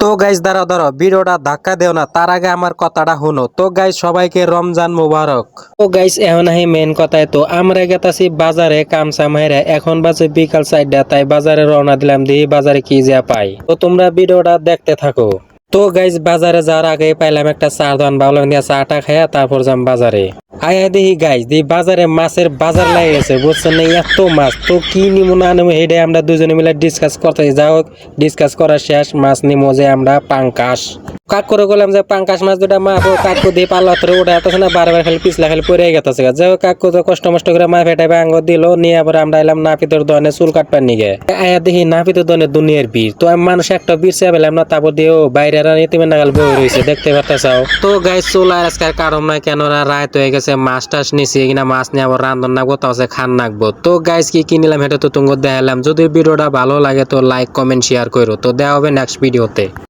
তো গাইস দাঁড়াও দাঁড়াও, ভিডিওটা ধাক্কা দেও না, তার আগে আমার কথাটা শুনো। তো গাইস সবাইকে রমজান মুবারক। তো গাইস এখন আহি মেন কথায়, তো আমরা গেতাছি বাজারে কামসা মাইরা, এখন বাজে বিকাল 4টা, তাই বাজারে রওনা দিলাম, দেখি বাজারে কি যা পাই। তো তোমরা ভিডিওটা দেখতে থাকো। তো গাইস বাজারে যাওয়ার আগে পাইলাম একটা চা দোকান, ভাবলাম দিয়া চাটা খাইয়া তারপর যাম বাজারে। আয়া দেখি গাইস দি বাজারে মাছের বাজার লাগে গেছে, বুঝছেন না? এত মাছ, তো কি নিমু না নেবো হেডে আমরা দুজনে মিলে ডিসকাস করতে যাও। ডিসকাস করা শেষ, মাছ নিমো যে আমরা পাঙ্কাশ। কাক করে গেলাম যে পাঙ্কাশ মাছ দুটা মাপো, কাকু দিয়ে পাল্লা ধরে উঠে আসতেছে না, বারবার খালি পিছলা খালি পরে গেছে। যাই হোক কাকু তো কষ্ট মষ্ট করে মা ফেটাই আঙ্গ দিল, নিয়ে আবার আমরা এলাম নাপিতের দোকানে চুল কাটবার নিগে। আয়া দেখি নাপিতের দোকানে দুনিয়ার ভিড়, তো আমি মানুষ একটা ভিড় চেয়ে পেলাম না, তারপর দিয়েও বাইরে ইতিমের নাগাল বই রয়েছে, দেখতে পারতে চাও। তো গাইস চুল আর আজকের কারণ নাই, কেন রাত হয়ে গেছে, মাছ টাছ নিছি কিনা, মাছ নিয়ে আবার রান্ধন নাকবো, তাও খান নাকবো। তো গাইস কি কিনলাম এটা তো তুমি দেখালাম। যদি ভিডিওটা ভালো লাগে তো লাইক কমেন্ট শেয়ার করো। তো দেখা হবে নেক্সট ভিডিওতে।